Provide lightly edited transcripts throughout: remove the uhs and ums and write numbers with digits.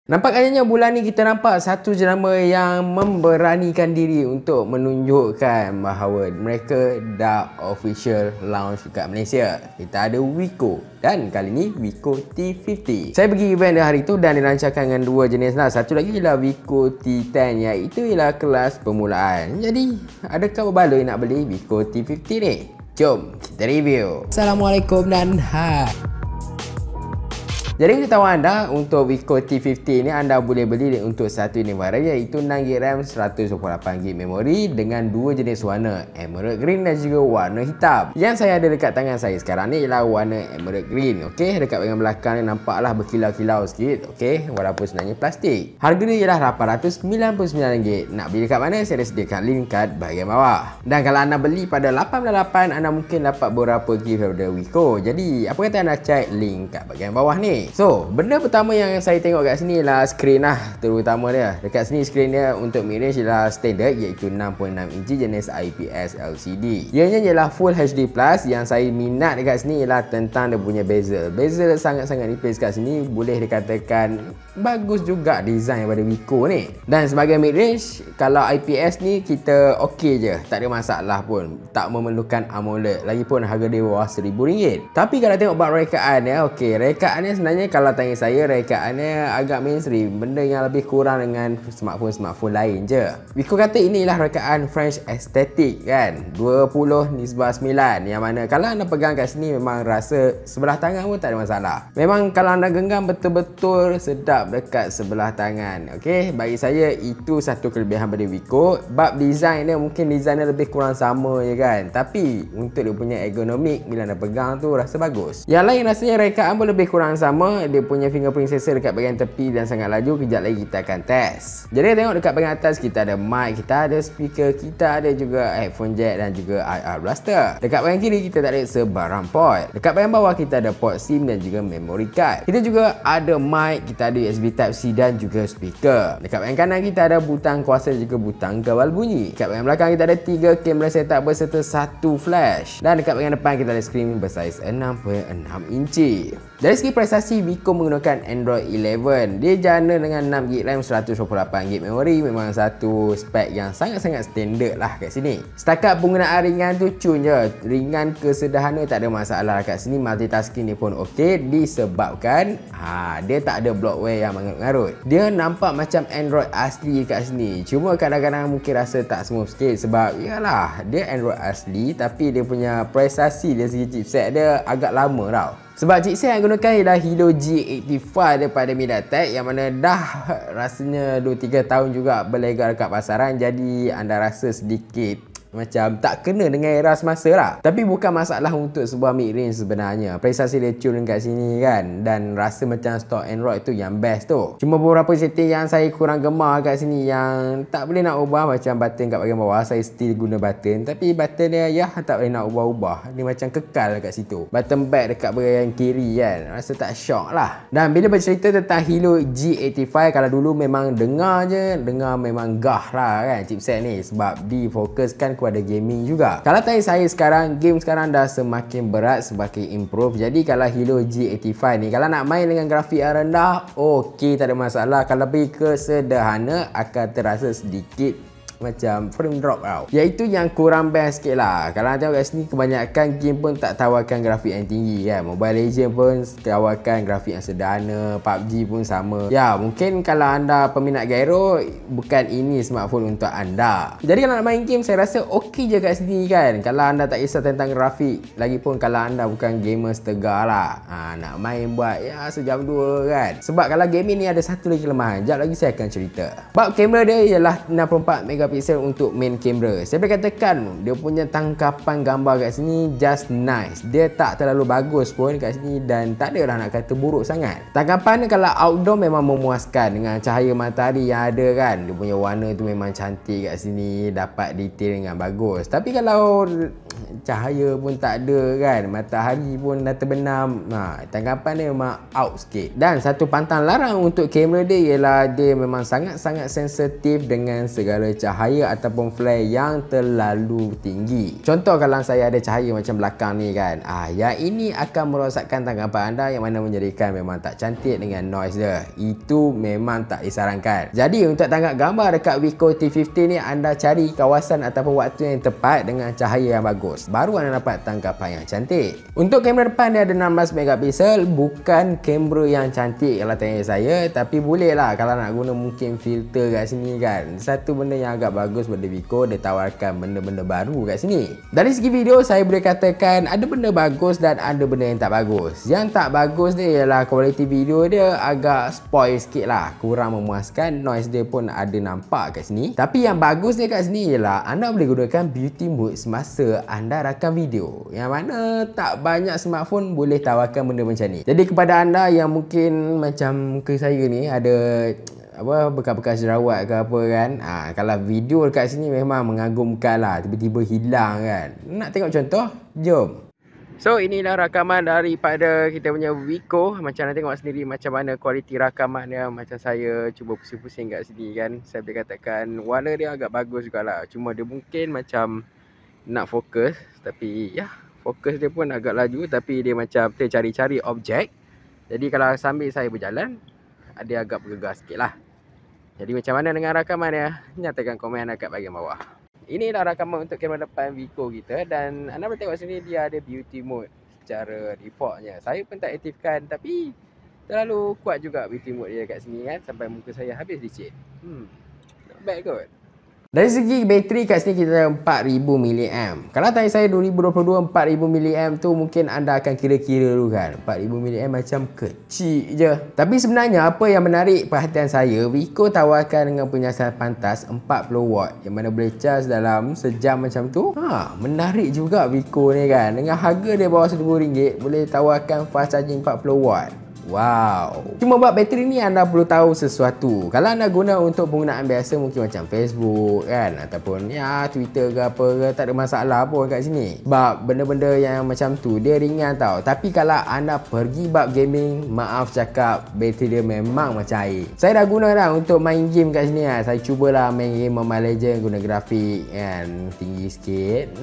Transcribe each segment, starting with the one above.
Nampak kayaknya bulan ni kita nampak satu jenama yang memberanikan diri untuk menunjukkan bahawa mereka dah official launch dekat Malaysia. Kita ada Wiko dan kali ni Wiko T50. Saya pergi event hari tu dan dilancarkan dengan dua jenis lah. Satu lagi ialah Wiko T10 iaitu ialah kelas permulaan. Jadi adakah berbaloi nak beli Wiko T50 ni? Jom kita review. Assalamualaikum dan hai. Jadi kita tahu anda untuk Wiko T50 ni anda boleh beli untuk satu unit varian iaitu 6GB RAM 128GB memori dengan dua jenis warna, Emerald Green dan juga warna hitam. Yang saya ada dekat tangan saya sekarang ni ialah warna Emerald Green. Okey, dekat bahagian belakang ni nampaklah berkilau-kilau sikit. Okey, walaupun sebenarnya plastik. Harga dia ialah RM899. Nak beli dekat mana? Saya dah sediakan link kat bahagian bawah. Dan kalau anda beli pada 898 anda mungkin dapat beberapa gift daripada Wiko. Jadi apa kata anda check link kat bahagian bawah ni. So, benda pertama yang saya tengok kat sini ialah skrin lah, terutama dia. Dekat sini skrin dia untuk mid-range ialah standard iaitu 6.6 inci jenis IPS LCD. Ianya ialah Full HD+. Yang saya minat dekat sini ialah tentang dia punya bezel. Bezel sangat-sangat nipis kat sini, boleh dikatakan bagus juga design daripada Wiko ni. Dan sebagai mid-range, kalau IPS ni kita okey je, tak ada masalah pun. Tak memerlukan AMOLED, lagipun harga dia bawah RM1000. Tapi kalau tengok bab rekaan dia, okey, rekaan ni sebenarnya kalau tanya saya, rekaannya agak mainstream, benda yang lebih kurang dengan smartphone lain je. Wiko kata inilah rekaan French aesthetic kan, 20:9, yang mana kalau anda pegang kat sini memang rasa sebelah tangan pun tak ada masalah. Memang kalau anda genggam betul-betul sedap dekat sebelah tangan. Okey, bagi saya itu satu kelebihan pada Wiko. Bab design dia mungkin design dia lebih kurang sama je kan, tapi untuk dia punya ergonomik bila anda pegang tu rasa bagus. Yang lain rasanya rekaan pun lebih kurang sama. Dia punya fingerprint sensor dekat bahagian tepi dan sangat laju. Kejap lagi kita akan test. Jadi tengok dekat bahagian atas kita ada mic, kita ada speaker, kita ada juga headphone jack dan juga IR blaster. Dekat bahagian kiri kita tak ada sebarang port. Dekat bahagian bawah kita ada port SIM dan juga memory card. Kita juga ada mic, kita ada USB Type-C dan juga speaker. Dekat bahagian kanan kita ada butang kuasa dan juga butang kawal bunyi. Dekat bahagian belakang kita ada 3 kamera setup berserta 1 flash. Dan dekat bahagian depan kita ada skrin bersaiz 6.6 inci. Dari segi prestasi, Wiko menggunakan Android 11. Dia jana dengan 6GB RAM 128GB memori. Memang satu spek yang sangat-sangat standard lah kat sini. Setakat penggunaan ringan tu cun je. Ringan ke sederhana tak ada masalah kat sini. Multitasking ni pun okey disebabkan dia tak ada bloatware yang mengarut-ngarut. Dia nampak macam Android asli kat sini. Cuma kadang-kadang mungkin rasa tak smooth sikit sebab yalah dia Android asli tapi dia punya prestasi dari segi chipset dia agak lama tau. Sebab chipset yang gunakan ialah Helio G85 daripada MediaTek yang mana dah rasanya 2-3 tahun juga berlegar dekat pasaran. Jadi anda rasa sedikit macam tak kena dengan era semasa lah. Tapi bukan masalah untuk sebuah mid-range sebenarnya. Prestasi dia cun kat sini kan. Dan rasa macam stok Android tu yang best tu. Cuma beberapa setting yang saya kurang gemar kat sini yang tak boleh nak ubah. Macam button kat bahagian bawah saya still guna button. Tapi button dia ya tak boleh nak ubah-ubah. Dia macam kekal kat situ. Button back dekat bahagian kiri kan, rasa tak syok lah. Dan bila bercerita tentang Helio G85, kalau dulu memang dengar memang gah lah kan chipset ni. Sebab difokuskan kepada gaming juga. Kalau tanya saya sekarang, game sekarang dah semakin berat, semakin improve. Jadi kalau Helio G85 ni kalau nak main dengan grafik yang rendah, okey tak ada masalah. Kalau pergi ke sederhana akan terasa sedikit macam frame drop tau. Iaitu yang kurang best sikit lah. Kalau anda tengok kat sini kebanyakan game pun tak tawarkan grafik yang tinggi kan. Mobile Legends pun tawarkan grafik yang sederhana. PUBG pun sama. Ya mungkin kalau anda peminat gyro, bukan ini smartphone untuk anda. Jadi kalau nak main game saya rasa okey je kat sini kan. Kalau anda tak kisah tentang grafik, lagipun kalau anda bukan gamer setegar lah, nak main buat ya sejam 2 kan. Sebab kalau game ni ada satu lagi kelemahan. Sekejap lagi saya akan cerita. Bab kamera dia ialah 64MP untuk main kamera. Saya boleh katakan dia punya tangkapan gambar kat sini just nice. Dia tak terlalu bagus pun kat sini dan tak ada lah nak kata buruk sangat. Tangkapan kalau outdoor memang memuaskan dengan cahaya matahari yang ada kan. Dia punya warna tu memang cantik kat sini, dapat detail dengan bagus. Tapi kalau cahaya pun tak ada kan, matahari pun dah terbenam. Tanggapan dia memang out sikit. Dan satu pantang larang untuk kamera dia ialah dia memang sangat-sangat sensitif dengan segala cahaya ataupun flare yang terlalu tinggi. Contoh kalau saya ada cahaya macam belakang ni kan, yang ini akan merosakkan tanggapan anda, yang mana menjadikan memang tak cantik dengan noise dia. Itu memang tak disarankan. Jadi untuk tangkap gambar dekat Wiko T50 ni, anda cari kawasan ataupun waktu yang tepat dengan cahaya yang bagus, baru anda dapat tangkapan yang cantik. Untuk kamera depan dia ada 16 megapiksel, bukan kamera yang cantik kalau tanya saya, tapi boleh lah kalau nak guna mungkin filter kat sini kan. Satu benda yang agak bagus pada Wiko, dia tawarkan benda-benda baru kat sini. Dari segi video saya boleh katakan ada benda bagus dan ada benda yang tak bagus. Yang tak bagus dia ialah kualiti video dia agak spoil sikit lah, kurang memuaskan, noise dia pun ada nampak kat sini. Tapi yang bagus dia kat sini ialah anda boleh gunakan beauty mode semasa anda rakam video, yang mana tak banyak smartphone boleh tawarkan benda macam ni. Jadi kepada anda yang mungkin macam muka saya ni ada bekas-bekas jerawat ke apa kan, kalau video dekat sini memang mengagumkan lah, tiba-tiba hilang kan. Nak tengok contoh? Jom. So inilah rakaman daripada kita punya Wiko. Macam anda tengok sendiri macam mana kualiti rakaman dia. Macam saya cuba pusing-pusing kat sini kan, saya boleh katakan warna dia agak bagus jugalah. Cuma dia mungkin macam nak fokus, tapi ya, fokus dia pun agak laju, tapi dia macam tercari-cari objek. Jadi kalau sambil saya berjalan, dia agak bergegas sikit lah. Jadi macam mana dengan rakaman dia? Nyatakan komen dekat bahagian bawah. Inilah rakaman untuk kamera depan Wiko kita, dan anda boleh tengok sini dia ada beauty mode secara defaultnya. Saya pun tak aktifkan, tapi terlalu kuat juga beauty mode dia kat sini kan, sampai muka saya habis licin. Not bad kot. Dari segi bateri kat sini kita ada 4000 mAh. Kalau tanya saya 2022 4000 mAh tu mungkin anda akan kira-kira dulu kan, 4000 mAh macam kecil je. Tapi sebenarnya apa yang menarik perhatian saya, Wiko tawarkan dengan penyiasatan pantas 40W, yang mana boleh charge dalam sejam macam tu. Menarik juga Wiko ni kan. Dengan harga dia bawah RM1000 boleh tawarkan fast charging 40W. Wow. Cuma buat bateri ni anda perlu tahu sesuatu. Kalau anda guna untuk penggunaan biasa mungkin macam Facebook kan, ataupun ya Twitter ke apa ke, tak ada masalah pun kat sini. Sebab benda-benda yang macam tu dia ringan tau. Tapi kalau anda pergi bab gaming, maaf cakap, bateri dia memang macam air. Saya dah guna dah untuk main game kat sini lah. Saya cubalah main game Mobile Legends guna grafik kan tinggi sikit.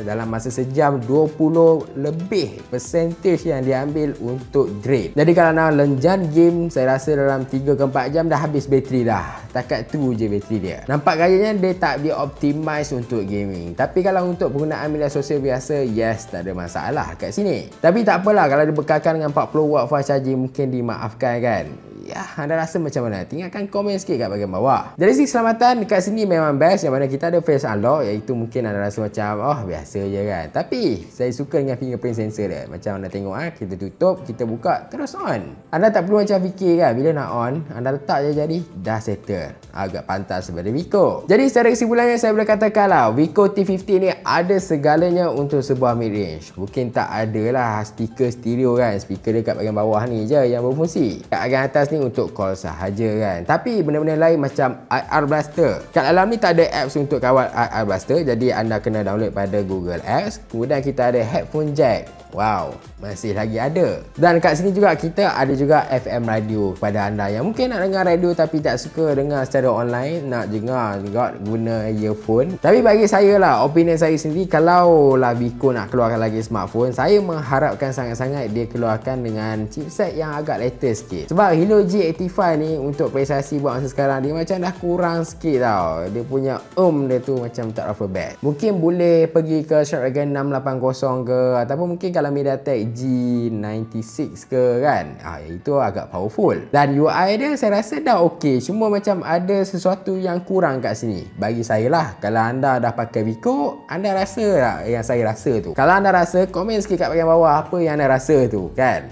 Dalam masa sejam 20 lebih percentage yang diambil untuk drain. Jadi kalau nak lenjan game, saya rasa dalam 3 ke 4 jam dah habis bateri dah. Takat tu je bateri dia. Nampak gayanya dia tak di-optimize untuk gaming. Tapi kalau untuk penggunaan media sosial biasa, yes, tak ada masalah kat sini. Tapi tak apalah kalau dibekalkan dengan 40W fast charging, mungkin dimaafkan kan. Ya, anda rasa macam mana? Tinggalkan komen sikit kat bahagian bawah. Dari segi keselamatan dekat sini memang best, yang mana kita ada face unlock, iaitu mungkin anda rasa macam biasa je kan. Tapi saya suka dengan fingerprint sensor dia. Macam anda tengok kita tutup, kita buka, terus on. Anda tak perlu macam fikir kan bila nak on, anda letak je jadi dah settle. Agak pantas daripada Wiko. Jadi secara kesimpulannya saya boleh katakan lah, Wiko T50 ni ada segalanya untuk sebuah mid range. Mungkin tak ada lah speaker stereo kan, speaker dia kat bahagian bawah ni je yang berfungsi. Kat bahagian atas ni untuk call sahaja kan. Tapi benda-benda lain macam IR Blaster, kat dalam ni tak ada apps untuk kawal IR Blaster, jadi anda kena download pada Google Apps. Kemudian kita ada headphone jack. Wow, masih lagi ada. Dan kat sini juga kita ada juga FM radio kepada anda yang mungkin nak dengar radio tapi tak suka dengar secara online, nak dengar juga guna earphone. Tapi bagi saya lah, opinion saya sendiri, kalau lah Wiko nak keluarkan lagi smartphone, saya mengharapkan sangat-sangat dia keluarkan dengan chipset yang agak latest sikit. Sebab Helio G85 ni untuk prestasi buat masa sekarang dia macam dah kurang sikit tau. Dia punya dia tu macam tak apa bad. Mungkin boleh pergi ke Snapdragon 680 ke, ataupun mungkin kalau MediaTek G96 ke kan, itu agak powerful. Dan UI dia saya rasa dah okey, cuma macam ada sesuatu yang kurang kat sini bagi saya lah. Kalau anda dah pakai Wiko, anda rasa tak yang saya rasa tu? Kalau anda rasa, komen sikit kat bahagian bawah apa yang anda rasa tu kan.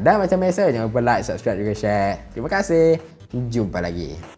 Dan macam biasa, jangan lupa like, subscribe juga share. Terima kasih, jumpa lagi.